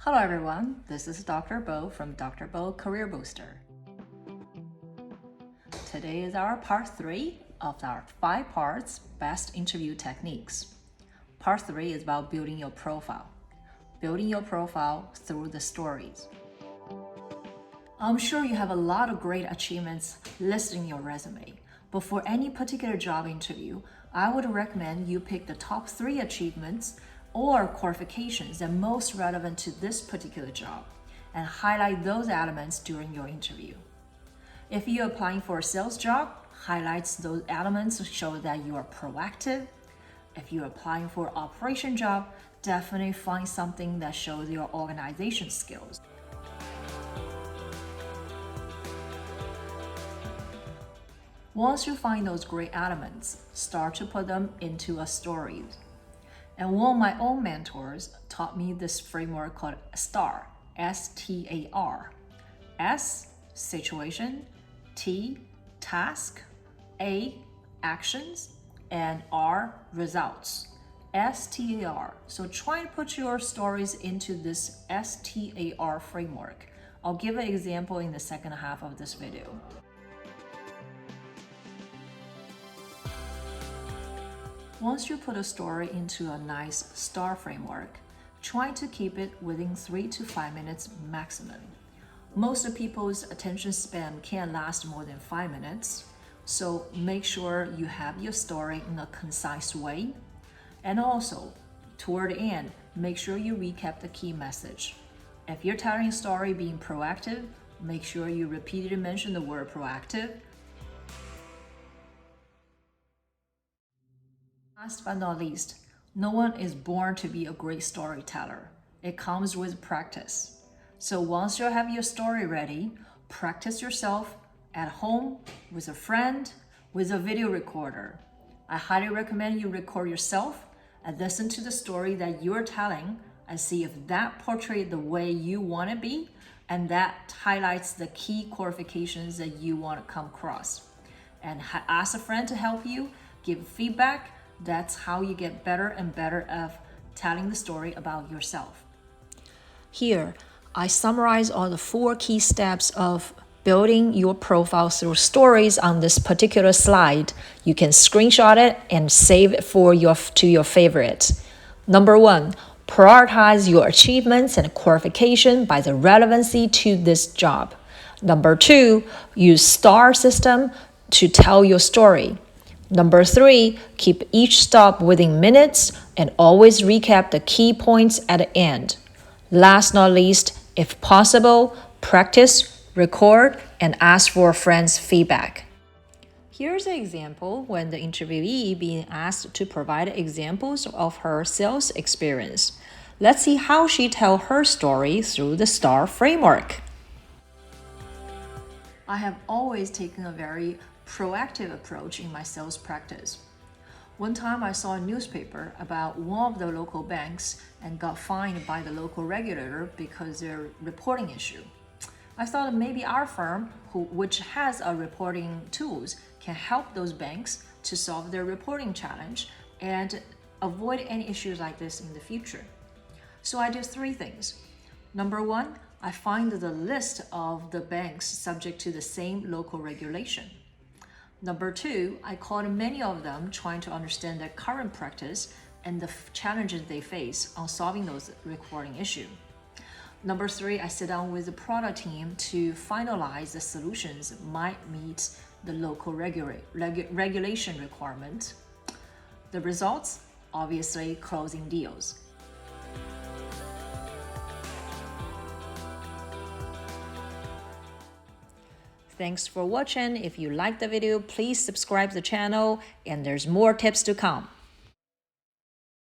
Hello everyone, this is Dr. Bo from Dr. Bo Career Booster. Today is our part 3 of our 5 parts best interview techniques. Part 3 is about building your profile. Building your profile through the stories. I'm sure you have a lot of great achievements listed in your resume, but for any particular job interview, I would recommend you pick the top 3 achievements or qualifications that are most relevant to this particular job and highlight those elements during your interview. If you're applying for a sales job, highlights those elements show that you are proactive. If you're applying for an operation job, definitely find something that shows your organization skills. Once you find those great elements, start to put them into a story. And one of my own mentors taught me this framework called STAR, S-T-A-R. S, situation, T, task, A, actions, and R, results. STAR. So try and put your stories into this STAR framework. I'll give an example in the second half of this video. Once you put a story into a nice STAR framework, try to keep it within 3 to 5 minutes maximum. Most people's attention span can't last more than 5 minutes, so make sure you have your story in a concise way. And also, toward the end, make sure you recap the key message. If you're telling a story being proactive, make sure you repeatedly mention the word proactive. Last but not least, no one is born to be a great storyteller. It comes with practice. So once you have your story ready, practice yourself at home, with a friend, with a video recorder. I highly recommend you record yourself and listen to the story that you're telling and see if that portrays the way you want to be and that highlights the key qualifications that you want to come across. And ask a friend to help you, give feedback. That's how you get better and better at telling the story about yourself. Here, I summarize all the 4 key steps of building your profile through stories on this particular slide. You can screenshot it and save it to your favorites. Number 1, prioritize your achievements and qualification by the relevancy to this job. Number 2, use STAR system to tell your story. Number 3, keep each stop within minutes and always recap the key points at the end. Last not least, if possible, practice, record, and ask for a friend's feedback. Here's an example when the interviewee being asked to provide examples of her sales experience. Let's see how she tells her story through the STAR framework. I have always taken a very proactive approach in my sales practice. One time I saw a newspaper about one of the local banks and got fined by the local regulator because of their reporting issue. I thought maybe our firm, which has a reporting tools, can help those banks to solve their reporting challenge and avoid any issues like this in the future. So I did 3 things. Number 1, I find the list of the banks subject to the same local regulation. Number 2, I called many of them trying to understand their current practice and the challenges they face on solving those reporting issues. Number 3, I sit down with the product team to finalize the solutions that might meet the local regulation requirement. The results, obviously, closing deals. Thanks for watching. If you liked the video, please subscribe to the channel and there's more tips to come.